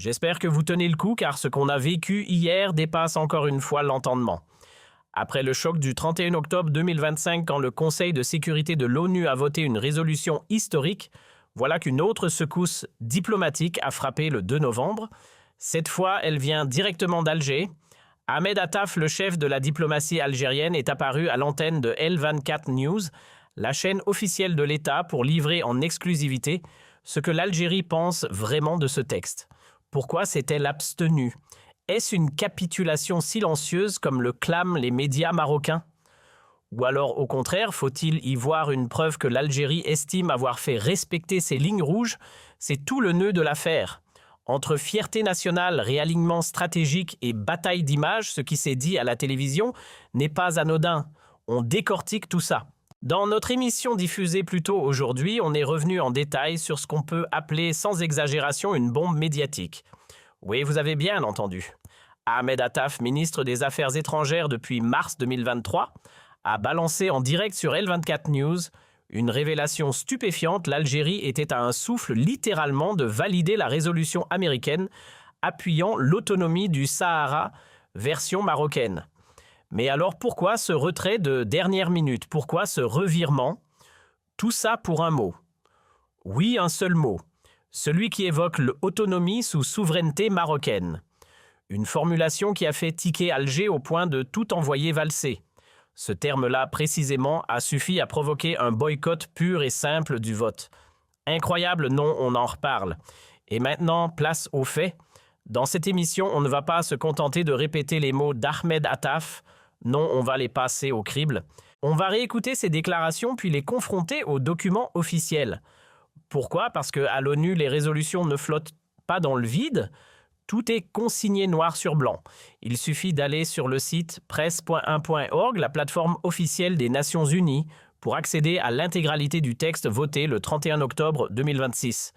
J'espère que vous tenez le coup car ce qu'on a vécu hier dépasse encore une fois l'entendement. Après le choc du 31 octobre 2025 quand le Conseil de sécurité de l'ONU a voté une résolution historique, voilà qu'une autre secousse diplomatique a frappé le 2 novembre. Cette fois, elle vient directement d'Alger. Ahmed Attaf, le chef de la diplomatie algérienne, est apparu à l'antenne de L24 News, la chaîne officielle de l'État, pour livrer en exclusivité ce que l'Algérie pense vraiment de ce texte. Pourquoi s'est-elle abstenue? Est-ce une capitulation silencieuse comme le clament les médias marocains? Ou alors, au contraire, faut-il y voir une preuve que l'Algérie estime avoir fait respecter ses lignes rouges? C'est tout le nœud de l'affaire. Entre fierté nationale, réalignement stratégique et bataille d'images, ce qui s'est dit à la télévision n'est pas anodin. On décortique tout ça. Dans notre émission diffusée plus tôt aujourd'hui, on est revenu en détail sur ce qu'on peut appeler sans exagération une bombe médiatique. Oui, vous avez bien entendu. Ahmed Attaf, ministre des Affaires étrangères depuis mars 2023, a balancé en direct sur L24 News une révélation stupéfiante. L'Algérie était à un souffle littéralement de valider la résolution américaine appuyant l'autonomie du Sahara, version marocaine. Mais alors pourquoi ce retrait de dernière minute? Pourquoi ce revirement? Tout ça pour un mot. Oui, un seul mot. Celui qui évoque l'autonomie sous souveraineté marocaine. Une formulation qui a fait tiquer Alger au point de tout envoyer valser. Ce terme-là, précisément, a suffi à provoquer un boycott pur et simple du vote. Incroyable, non, on en reparle. Et maintenant, place aux faits. Dans cette émission, on ne va pas se contenter de répéter les mots d'Ahmed Attaf. Non, on va les passer au crible. On va réécouter ces déclarations puis les confronter aux documents officiels. Pourquoi? Parce qu'à l'ONU, les résolutions ne flottent pas dans le vide. Tout est consigné noir sur blanc. Il suffit d'aller sur le site presse.1.org, la plateforme officielle des Nations Unies, pour accéder à l'intégralité du texte voté le 31 octobre 2026.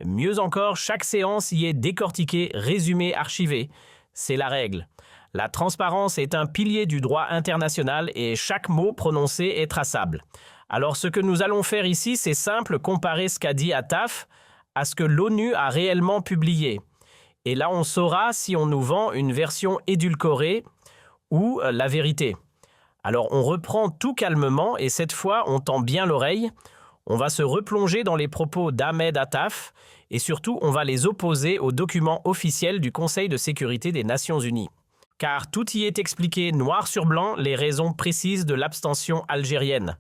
Mieux encore, chaque séance y est décortiquée, résumée, archivée. C'est la règle. La transparence est un pilier du droit international et chaque mot prononcé est traçable. Alors ce que nous allons faire ici, c'est simple, comparer ce qu'a dit Attaf à ce que l'ONU a réellement publié. Et là, on saura si on nous vend une version édulcorée ou la vérité. Alors, on reprend tout calmement et cette fois, on tend bien l'oreille. On va se replonger dans les propos d'Ahmed Attaf et surtout, on va les opposer aux documents officiels du Conseil de sécurité des Nations Unies. Car tout y est expliqué noir sur blanc, les raisons précises de l'abstention algérienne.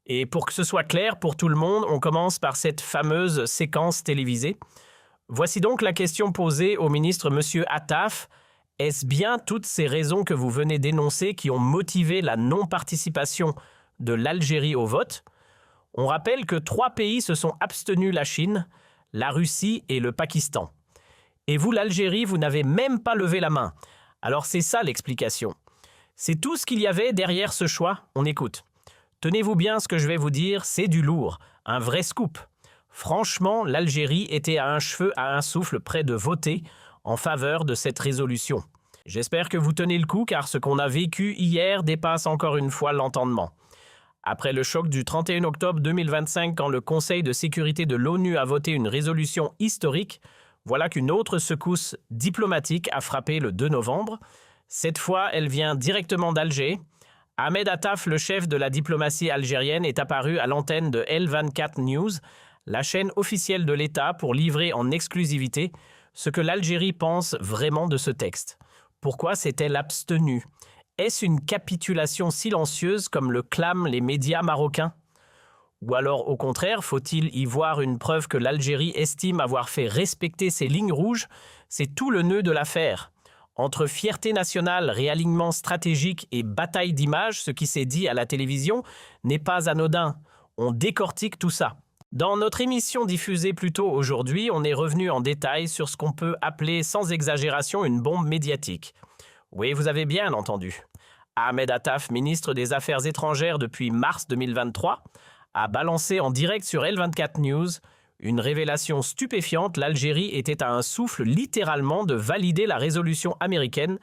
Et pour que ce soit clair pour tout le monde, on commence par cette fameuse séquence télévisée. Voici donc la question posée au ministre M. Attaf. Est-ce bien toutes ces raisons que vous venez d'énoncer qui ont motivé la non-participation de l'Algérie au vote? On rappelle que 3 pays se sont abstenus: la Chine, la Russie et le Pakistan. Et vous, l'Algérie, vous n'avez même pas levé la main. Alors c'est ça l'explication. C'est tout ce qu'il y avait derrière ce choix. On écoute. Tenez-vous bien, ce que je vais vous dire, c'est du lourd, un vrai scoop. Franchement, l'Algérie était à un cheveu, à un souffle près de voter en faveur de cette résolution. J'espère que vous tenez le coup car ce qu'on a vécu hier dépasse encore une fois l'entendement. Après le choc du 31 octobre 2025 quand le Conseil de sécurité de l'ONU a voté une résolution historique, voilà qu'une autre secousse diplomatique a frappé le 2 novembre. Cette fois, elle vient directement d'Alger. Ahmed Attaf, le chef de la diplomatie algérienne, est apparu à l'antenne de L24 News, la chaîne officielle de l'État, pour livrer en exclusivité ce que l'Algérie pense vraiment de ce texte. Pourquoi s'est-elle abstenue? Est-ce une capitulation silencieuse comme le clament les médias marocains? Ou alors, au contraire, faut-il y voir une preuve que l'Algérie estime avoir fait respecter ses lignes rouges? C'est tout le nœud de l'affaire. Entre fierté nationale, réalignement stratégique et bataille d'images, ce qui s'est dit à la télévision n'est pas anodin. On décortique tout ça. Dans notre émission diffusée plus tôt aujourd'hui, on est revenu en détail sur ce qu'on peut appeler sans exagération une bombe médiatique. Oui, vous avez bien entendu. Ahmed Attaf, ministre des Affaires étrangères depuis mars 2023, a balancé en direct sur L24 News une révélation stupéfiante. L'Algérie était à un souffle littéralement de valider la résolution américaine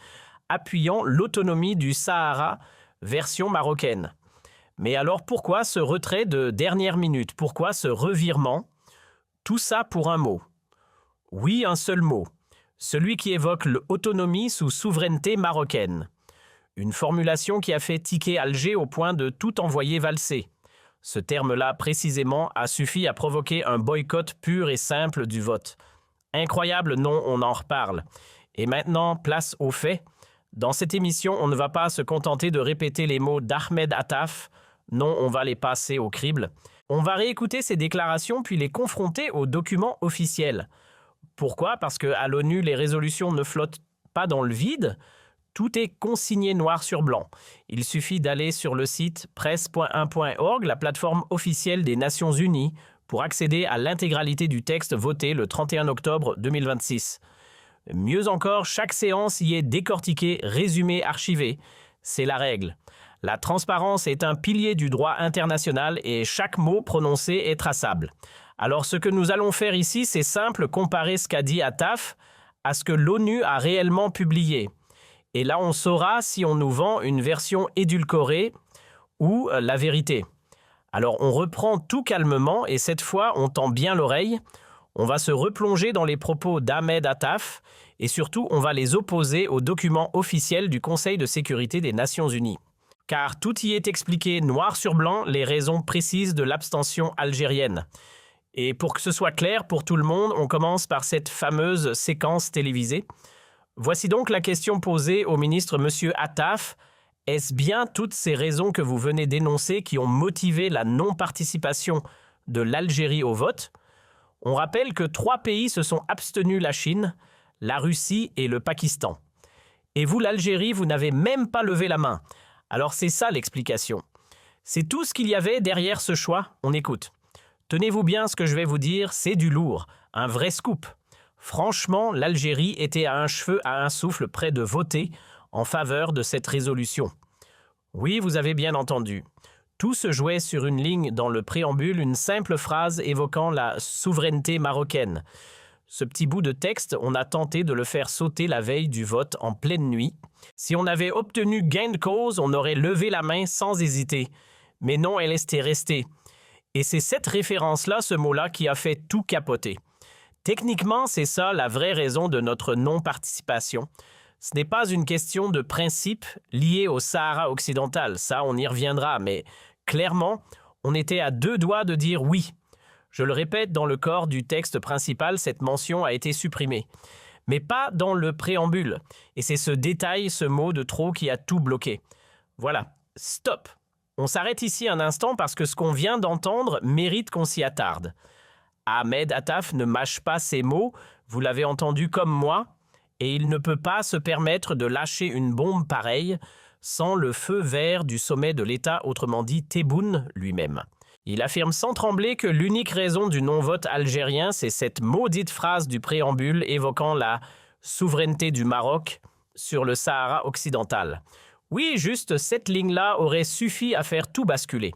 appuyant l'autonomie du Sahara, version marocaine. Mais alors pourquoi ce retrait de dernière minute? Pourquoi ce revirement? Tout ça pour un mot. Oui, un seul mot. celui qui évoque l'autonomie sous souveraineté marocaine. Une formulation qui a fait tiquer Alger au point de tout envoyer valser. Ce terme-là, précisément, a suffi à provoquer un boycott pur et simple du vote. Incroyable, non, on en reparle. Et maintenant, place aux faits. Dans cette émission, on ne va pas se contenter de répéter les mots d'Ahmed Attaf. Non, on va les passer au crible. On va réécouter ces déclarations puis les confronter aux documents officiels. Pourquoi? Parce qu'à l'ONU, les résolutions ne flottent pas dans le vide. Tout est consigné noir sur blanc. Il suffit d'aller sur le site presse.1.org, la plateforme officielle des Nations Unies, pour accéder à l'intégralité du texte voté le 31 octobre 2026. Mieux encore, chaque séance y est décortiquée, résumée, archivée. C'est la règle. La transparence est un pilier du droit international et chaque mot prononcé est traçable. Alors ce que nous allons faire ici, c'est simple, comparer ce qu'a dit Attaf à ce que l'ONU a réellement publié. Et là, on saura si on nous vend une version édulcorée ou la vérité. Alors, on reprend tout calmement et cette fois, on tend bien l'oreille. On va se replonger dans les propos d'Ahmed Attaf et surtout, on va les opposer aux documents officiels du Conseil de sécurité des Nations Unies. Car tout y est expliqué noir sur blanc, les raisons précises de l'abstention algérienne. Et pour que ce soit clair pour tout le monde, on commence par cette fameuse séquence télévisée. Voici donc la question posée au ministre M. Attaf. Est-ce bien toutes ces raisons que vous venez d'énoncer qui ont motivé la non-participation de l'Algérie au vote? On rappelle que 3 pays se sont abstenus: la Chine, la Russie et le Pakistan. Et vous, l'Algérie, vous n'avez même pas levé la main. Alors c'est ça l'explication. C'est tout ce qu'il y avait derrière ce choix. On écoute. Tenez-vous bien, ce que je vais vous dire, c'est du lourd, un vrai scoop. Franchement, l'Algérie était à un cheveu, à un souffle près de voter en faveur de cette résolution. Oui, vous avez bien entendu. Tout se jouait sur une ligne dans le préambule, une simple phrase évoquant la souveraineté marocaine. Ce petit bout de texte, on a tenté de le faire sauter la veille du vote en pleine nuit. Si on avait obtenu gain de cause, on aurait levé la main sans hésiter. Mais non, elle était restée. Et c'est cette référence-là, ce mot-là, qui a fait tout capoter. Techniquement, c'est ça la vraie raison de notre non-participation. Ce n'est pas une question de principe liée au Sahara occidental, ça on y reviendra, mais clairement, on était à 2 doigts de dire oui. Je le répète, dans le corps du texte principal, cette mention a été supprimée. Mais pas dans le préambule. Et c'est ce détail, ce mot de trop qui a tout bloqué. Voilà, stop. On s'arrête ici un instant parce que ce qu'on vient d'entendre mérite qu'on s'y attarde. Ahmed Attaf ne mâche pas ses mots, vous l'avez entendu comme moi, et il ne peut pas se permettre de lâcher une bombe pareille sans le feu vert du sommet de l'État, autrement dit Tebboune lui-même. Il affirme sans trembler que l'unique raison du non-vote algérien, c'est cette maudite phrase du préambule évoquant la souveraineté du Maroc sur le Sahara occidental. Oui, juste cette ligne-là aurait suffi à faire tout basculer.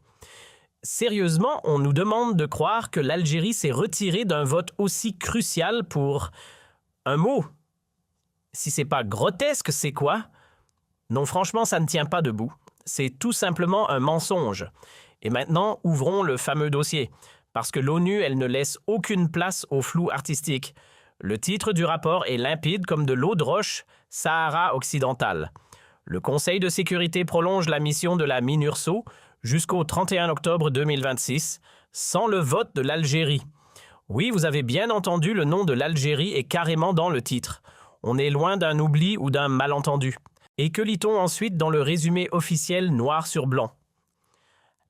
Sérieusement, on nous demande de croire que l'Algérie s'est retirée d'un vote aussi crucial pour un mot. Si c'est pas grotesque, c'est quoi? Non, franchement, ça ne tient pas debout. C'est tout simplement un mensonge. Et maintenant, ouvrons le fameux dossier. Parce que l'ONU, elle ne laisse aucune place au flou artistique. Le titre du rapport est limpide comme de l'eau de roche, Sahara occidental. Le Conseil de sécurité prolonge la mission de la MINURSO jusqu'au 31 octobre 2026, sans le vote de l'Algérie. Oui, vous avez bien entendu, le nom de l'Algérie est carrément dans le titre. On est loin d'un oubli ou d'un malentendu. Et que lit-on ensuite dans le résumé officiel noir sur blanc?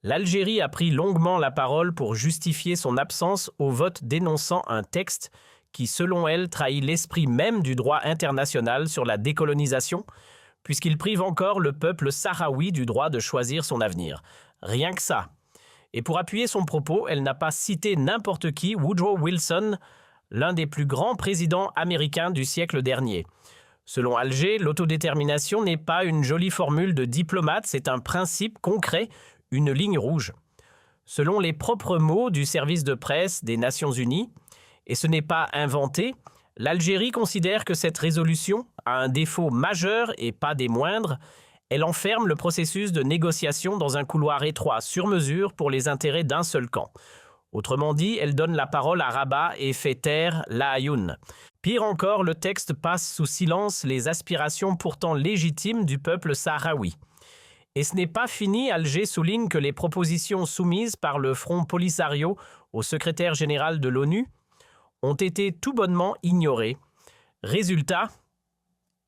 L'Algérie a pris longuement la parole pour justifier son absence au vote dénonçant un texte qui, selon elle, trahit l'esprit même du droit international sur la décolonisation, puisqu'il prive encore le peuple sahraoui du droit de choisir son avenir. Rien que ça. Et pour appuyer son propos, elle n'a pas cité n'importe qui, Woodrow Wilson, l'un des plus grands présidents américains du siècle dernier. Selon Alger, l'autodétermination n'est pas une jolie formule de diplomate, c'est un principe concret, une ligne rouge. Selon les propres mots du service de presse des Nations Unies, et ce n'est pas inventé, l'Algérie considère que cette résolution a un défaut majeur et pas des moindres. Elle enferme le processus de négociation dans un couloir étroit sur mesure pour les intérêts d'un seul camp. Autrement dit, elle donne la parole à Rabat et fait taire Laayoune. Pire encore, le texte passe sous silence les aspirations pourtant légitimes du peuple sahraoui. Et ce n'est pas fini, Alger souligne que les propositions soumises par le Front Polisario au secrétaire général de l'ONU ont été tout bonnement ignorées. Résultat,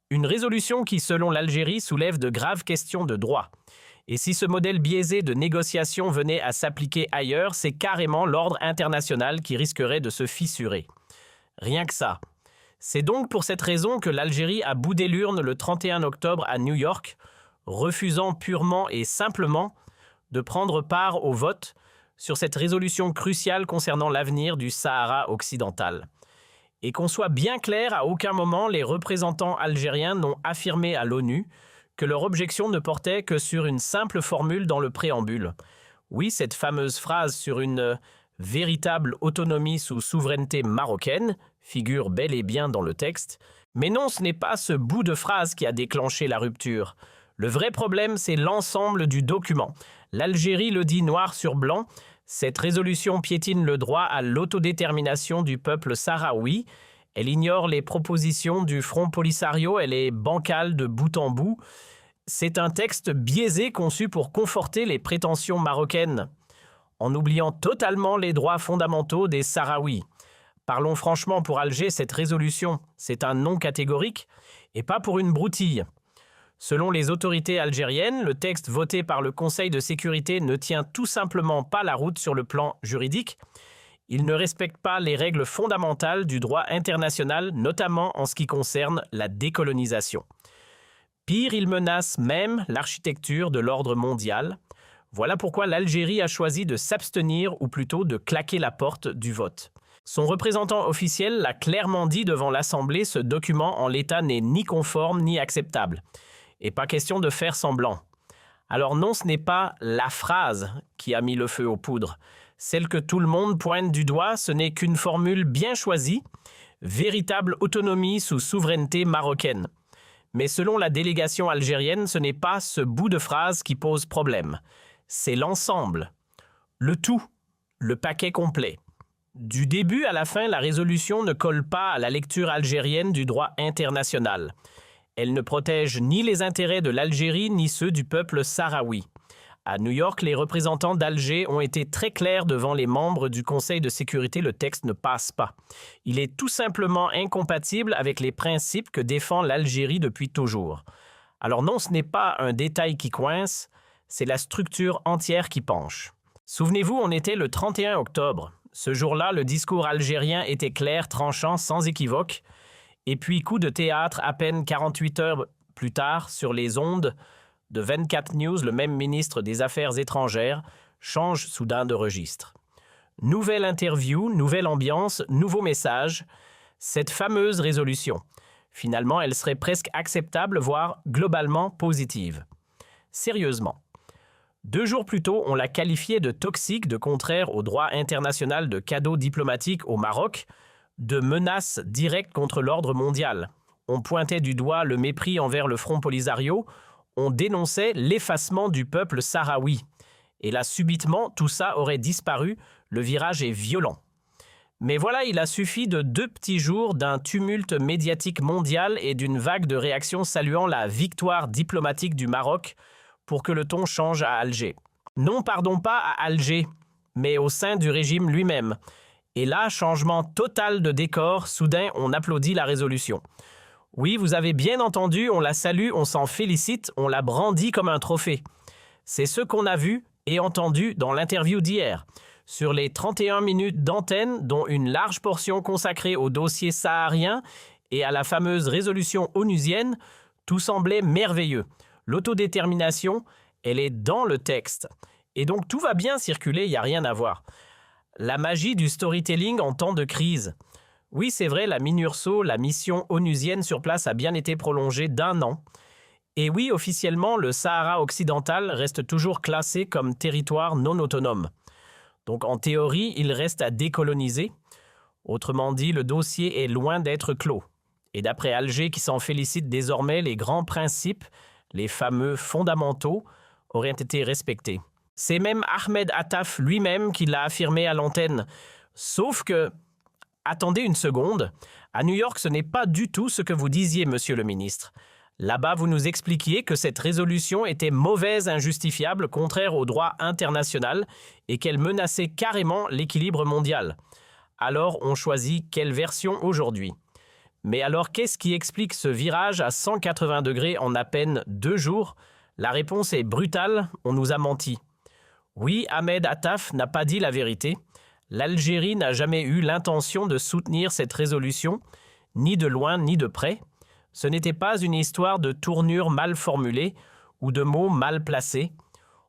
une résolution qui, selon l'Algérie, soulève de graves questions de droit. Et si ce modèle biaisé de négociation venait à s'appliquer ailleurs, c'est carrément l'ordre international qui risquerait de se fissurer. Rien que ça. C'est donc pour cette raison que l'Algérie a boudé l'urne le 31 octobre à New York, refusant purement et simplement de prendre part au vote sur cette résolution cruciale concernant l'avenir du Sahara occidental. Et qu'on soit bien clair, à aucun moment les représentants algériens n'ont affirmé à l'ONU que leur objection ne portait que sur une simple formule dans le préambule. Oui, cette fameuse phrase sur une véritable autonomie sous souveraineté marocaine figure bel et bien dans le texte, mais non, ce n'est pas ce bout de phrase qui a déclenché la rupture. Le vrai problème, c'est l'ensemble du document. L'Algérie le dit noir sur blanc, cette résolution piétine le droit à l'autodétermination du peuple sahraoui. Elle ignore les propositions du Front Polisario, elle est bancale de bout en bout. C'est un texte biaisé conçu pour conforter les prétentions marocaines, en oubliant totalement les droits fondamentaux des Sahraouis. Parlons franchement, pour Alger, cette résolution, c'est un non catégorique et pas pour une broutille. Selon les autorités algériennes, le texte voté par le Conseil de sécurité ne tient tout simplement pas la route sur le plan juridique. Il ne respecte pas les règles fondamentales du droit international, notamment en ce qui concerne la décolonisation. Pire, il menace même l'architecture de l'ordre mondial. Voilà pourquoi l'Algérie a choisi de s'abstenir, ou plutôt de claquer la porte du vote. Son représentant officiel l'a clairement dit devant l'Assemblée, ce document en l'état n'est ni conforme ni acceptable. Et pas question de faire semblant. Alors non, ce n'est pas la phrase qui a mis le feu aux poudres. Celle que tout le monde pointe du doigt, ce n'est qu'une formule bien choisie, véritable autonomie sous souveraineté marocaine. Mais selon la délégation algérienne, ce n'est pas ce bout de phrase qui pose problème. C'est l'ensemble, le tout, le paquet complet. Du début à la fin, la résolution ne colle pas à la lecture algérienne du droit international. Elle ne protège ni les intérêts de l'Algérie ni ceux du peuple sahraoui. À New York, les représentants d'Alger ont été très clairs devant les membres du Conseil de sécurité, le texte ne passe pas. Il est tout simplement incompatible avec les principes que défend l'Algérie depuis toujours. Alors non, ce n'est pas un détail qui coince, c'est la structure entière qui penche. Souvenez-vous, on était le 31 octobre. Ce jour-là, le discours algérien était clair, tranchant, sans équivoque. Et puis, coup de théâtre, à peine 48 heures plus tard, sur les ondes de 24 News, le même ministre des Affaires étrangères change soudain de registre. Nouvelle interview, nouvelle ambiance, nouveau message. Cette fameuse résolution. Finalement, elle serait presque acceptable, voire globalement positive. Sérieusement. 2 jours plus tôt, on l'a qualifiée de toxique, de contraire au droit international de cadeaux diplomatiques au Maroc, de menace directe contre l'ordre mondial. On pointait du doigt le mépris envers le Front Polisario, on dénonçait l'effacement du peuple sahraoui. Et là, subitement, tout ça aurait disparu, le virage est violent. Mais voilà, il a suffi de 2 petits jours, d'un tumulte médiatique mondial et d'une vague de réactions saluant la victoire diplomatique du Maroc pour que le ton change à Alger. Non, pardon, pas à Alger, mais au sein du régime lui-même. Et là, changement total de décor, soudain on applaudit la résolution. Oui, vous avez bien entendu, on la salue, on s'en félicite, on la brandit comme un trophée. C'est ce qu'on a vu et entendu dans l'interview d'hier. Sur les 31 minutes d'antenne, dont une large portion consacrée au dossier saharien et à la fameuse résolution onusienne, tout semblait merveilleux. L'autodétermination, elle est dans le texte. Et donc tout va bien circuler, il n'y a rien à voir. La magie du storytelling en temps de crise. Oui, c'est vrai, la MINURSO, la mission onusienne sur place, a bien été prolongée d'1 an. Et oui, officiellement, le Sahara occidental reste toujours classé comme territoire non autonome. Donc en théorie, il reste à décoloniser. Autrement dit, le dossier est loin d'être clos. Et d'après Alger, qui s'en félicite désormais, les grands principes, les fameux fondamentaux, auraient été respectés. C'est même Ahmed Attaf lui-même qui l'a affirmé à l'antenne. Sauf que, attendez une seconde, à New York, ce n'est pas du tout ce que vous disiez, monsieur le ministre. Là-bas, vous nous expliquiez que cette résolution était mauvaise, injustifiable, contraire au droit international et qu'elle menaçait carrément l'équilibre mondial. Alors, on choisit quelle version aujourd'hui? Mais alors, qu'est-ce qui explique ce virage à 180 degrés en à peine 2 jours? La réponse est brutale, on nous a menti. Oui, Ahmed Attaf n'a pas dit la vérité. L'Algérie n'a jamais eu l'intention de soutenir cette résolution, ni de loin ni de près. Ce n'était pas une histoire de tournure mal formulée ou de mots mal placés.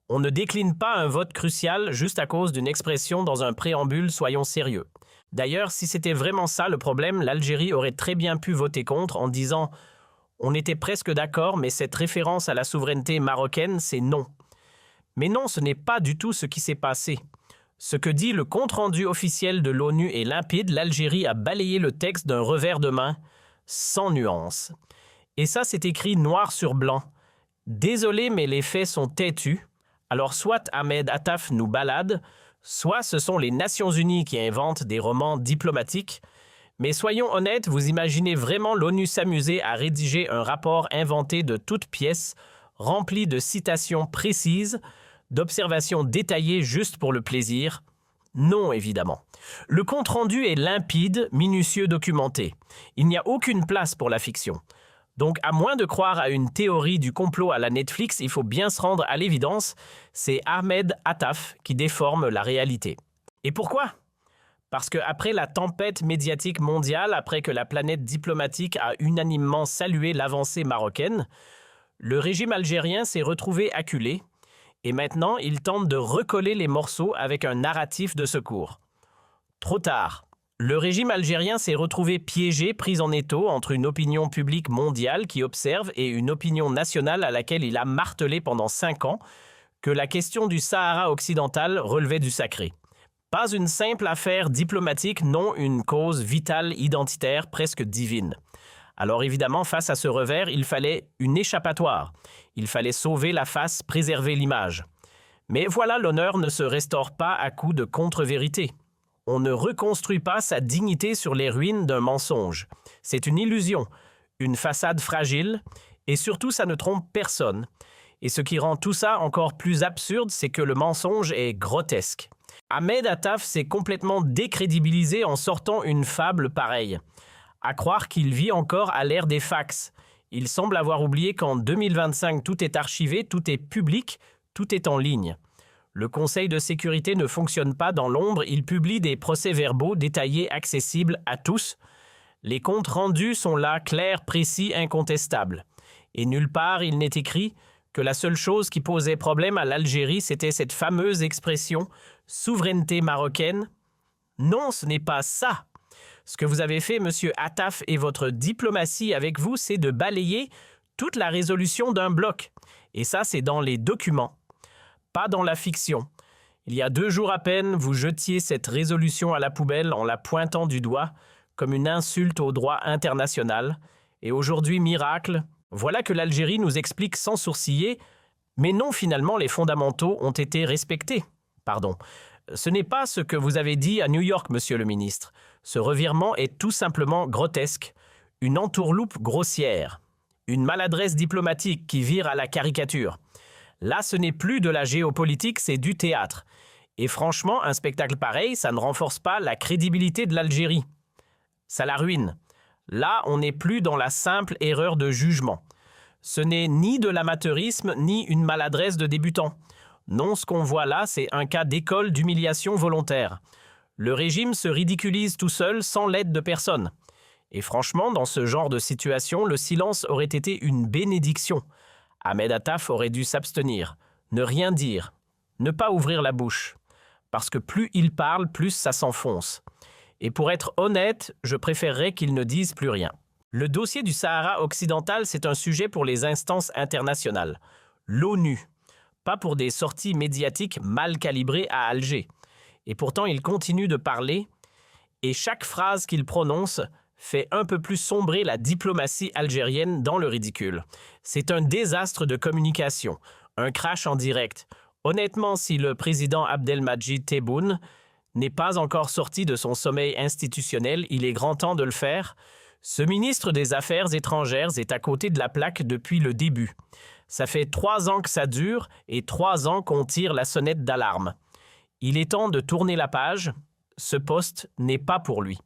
On ne décline pas un vote crucial juste à cause d'une expression dans un préambule, soyons sérieux. D'ailleurs, si c'était vraiment ça le problème, l'Algérie aurait très bien pu voter contre en disant « On était presque d'accord, mais cette référence à la souveraineté marocaine, c'est non ». Mais non, ce n'est pas du tout ce qui s'est passé. Ce que dit le compte-rendu officiel de l'ONU est limpide, l'Algérie a balayé le texte d'un revers de main, sans nuance. Et ça, c'est écrit noir sur blanc. Désolé, mais les faits sont têtus. Alors soit Ahmed Attaf nous balade, soit ce sont les Nations Unies qui inventent des romans diplomatiques. Mais soyons honnêtes, vous imaginez vraiment l'ONU s'amuser à rédiger un rapport inventé de toutes pièces, rempli de citations précises, d'observations détaillées juste pour le plaisir? Non, évidemment. Le compte-rendu est limpide, minutieux, documenté. Il n'y a aucune place pour la fiction. Donc, à moins de croire à une théorie du complot à la Netflix, il faut bien se rendre à l'évidence, c'est Ahmed Attaf qui déforme la réalité. Et pourquoi? Parce qu'après la tempête médiatique mondiale, après que la planète diplomatique a unanimement salué l'avancée marocaine, le régime algérien s'est retrouvé acculé, et maintenant il tente de recoller les morceaux avec un narratif de secours. Trop tard. Le régime algérien s'est retrouvé piégé, pris en étau entre une opinion publique mondiale qui observe et une opinion nationale à laquelle il a martelé pendant 5 ans que la question du Sahara occidental relevait du sacré. Pas une simple affaire diplomatique, non une cause vitale, identitaire, presque divine. Alors évidemment, face à ce revers, il fallait une échappatoire. Il fallait sauver la face, préserver l'image. Mais voilà, l'honneur ne se restaure pas à coup de contre-vérité. On ne reconstruit pas sa dignité sur les ruines d'un mensonge. C'est une illusion, une façade fragile, et surtout ça ne trompe personne. Et ce qui rend tout ça encore plus absurde, c'est que le mensonge est grotesque. Ahmed Attaf s'est complètement décrédibilisé en sortant une fable pareille. À croire qu'il vit encore à l'ère des fax. Il semble avoir oublié qu'en 2025, tout est archivé, tout est public, tout est en ligne. Le Conseil de sécurité ne fonctionne pas dans l'ombre, il publie des procès-verbaux détaillés, accessibles à tous. Les comptes rendus sont là, clairs, précis, incontestables. Et nulle part il n'est écrit que la seule chose qui posait problème à l'Algérie, c'était cette fameuse expression « souveraineté marocaine ». Non, ce n'est pas ça. Ce que vous avez fait, monsieur Attaf, et votre diplomatie avec vous, c'est de balayer toute la résolution d'un bloc. Et ça, c'est dans les documents, pas dans la fiction. Il y a 2 jours à peine, vous jetiez cette résolution à la poubelle en la pointant du doigt comme une insulte au droit international. Et aujourd'hui, miracle, voilà que l'Algérie nous explique sans sourciller, mais non, finalement, les fondamentaux ont été respectés. Pardon. Ce n'est pas ce que vous avez dit à New York, monsieur le ministre. Ce revirement est tout simplement grotesque, une entourloupe grossière, une maladresse diplomatique qui vire à la caricature. Là, ce n'est plus de la géopolitique, c'est du théâtre. Et franchement, un spectacle pareil, ça ne renforce pas la crédibilité de l'Algérie. Ça la ruine. Là, on n'est plus dans la simple erreur de jugement. Ce n'est ni de l'amateurisme, ni une maladresse de débutant. Non, ce qu'on voit là, c'est un cas d'école d'humiliation volontaire. Le régime se ridiculise tout seul sans l'aide de personne. Et franchement, dans ce genre de situation, le silence aurait été une bénédiction. Ahmed Attaf aurait dû s'abstenir, ne rien dire, ne pas ouvrir la bouche. Parce que plus il parle, plus ça s'enfonce. Et pour être honnête, je préférerais qu'il ne dise plus rien. Le dossier du Sahara occidental, c'est un sujet pour les instances internationales. L'ONU. Pas pour des sorties médiatiques mal calibrées à Alger. Et pourtant, il continue de parler, et chaque phrase qu'il prononce fait un peu plus sombrer la diplomatie algérienne dans le ridicule. C'est un désastre de communication, un crash en direct. Honnêtement, si le président Abdelmadjid Tebboune n'est pas encore sorti de son sommeil institutionnel, il est grand temps de le faire. Ce ministre des Affaires étrangères est à côté de la plaque depuis le début. Ça fait 3 ans que ça dure et 3 ans qu'on tire la sonnette d'alarme. Il est temps de tourner la page. Ce poste n'est pas pour lui.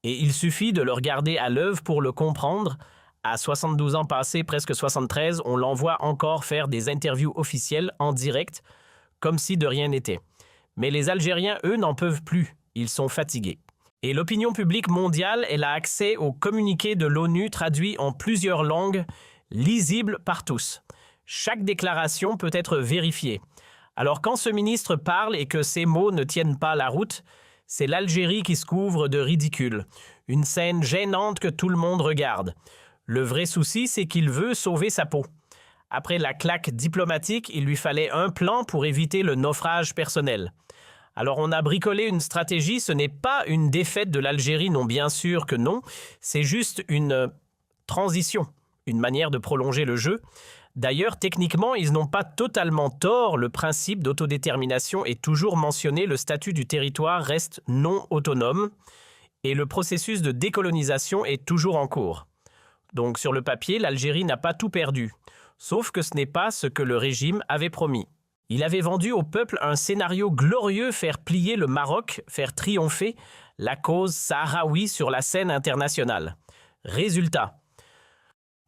Et il suffit de le regarder à l'œuvre pour le comprendre. À 72 ans passés, presque 73, on l'envoie encore faire des interviews officielles en direct, comme si de rien n'était. Mais les Algériens, eux, n'en peuvent plus. Ils sont fatigués. Et l'opinion publique mondiale, elle a accès aux communiqués de l'ONU traduits en plusieurs langues, lisibles par tous. Chaque déclaration peut être vérifiée. Alors quand ce ministre parle et que ses mots ne tiennent pas la route, c'est l'Algérie qui se couvre de ridicule. Une scène gênante que tout le monde regarde. Le vrai souci, c'est qu'il veut sauver sa peau. Après la claque diplomatique, il lui fallait un plan pour éviter le naufrage personnel. Alors on a bricolé une stratégie, ce n'est pas une défaite de l'Algérie, non, bien sûr que non, c'est juste une transition, une manière de prolonger le jeu. D'ailleurs, techniquement, ils n'ont pas totalement tort, le principe d'autodétermination est toujours mentionné, le statut du territoire reste non autonome et le processus de décolonisation est toujours en cours. Donc sur le papier, l'Algérie n'a pas tout perdu, sauf que ce n'est pas ce que le régime avait promis. Il avait vendu au peuple un scénario glorieux, faire plier le Maroc, faire triompher la cause sahraoui sur la scène internationale. Résultat,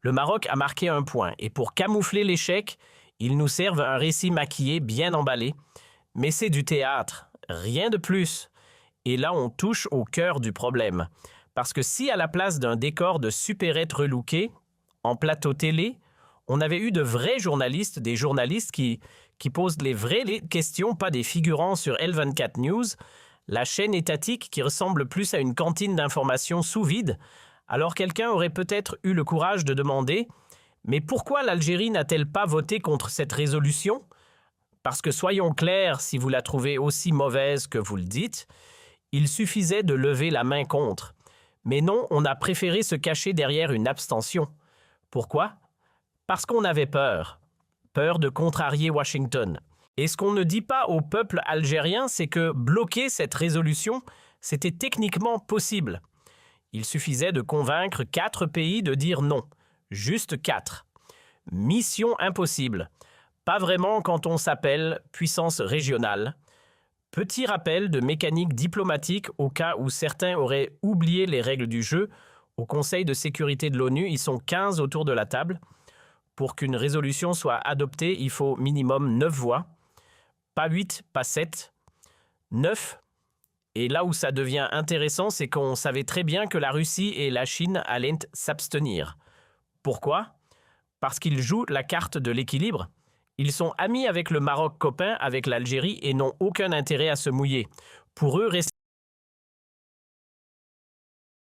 le Maroc a marqué un point et pour camoufler l'échec, ils nous servent un récit maquillé, bien emballé. Mais c'est du théâtre, rien de plus. Et là, on touche au cœur du problème. Parce que si à la place d'un décor de supérette relooké, en plateau télé, on avait eu de vrais journalistes, des journalistes qui posent les vraies questions, pas des figurants sur L24 News, la chaîne étatique qui ressemble plus à une cantine d'information sous vide, alors quelqu'un aurait peut-être eu le courage de demander « Mais pourquoi l'Algérie n'a-t-elle pas voté contre cette résolution ?» Parce que soyons clairs, si vous la trouvez aussi mauvaise que vous le dites, il suffisait de lever la main contre. Mais non, on a préféré se cacher derrière une abstention. Pourquoi ? Parce qu'on avait peur. Peur de contrarier Washington. Et ce qu'on ne dit pas au peuple algérien, c'est que bloquer cette résolution, c'était techniquement possible. Il suffisait de convaincre 4 pays de dire non. Juste 4. Mission impossible. Pas vraiment quand on s'appelle puissance régionale. Petit rappel de mécanique diplomatique au cas où certains auraient oublié les règles du jeu. Au Conseil de sécurité de l'ONU, ils sont 15 autour de la table. Pour qu'une résolution soit adoptée, il faut minimum 9 voix. Pas 8, pas 7. 9. Et là où ça devient intéressant, c'est qu'on savait très bien que la Russie et la Chine allaient s'abstenir. Pourquoi ? Parce qu'ils jouent la carte de l'équilibre. Ils sont amis avec le Maroc, copains avec l'Algérie et n'ont aucun intérêt à se mouiller. Pour eux, rester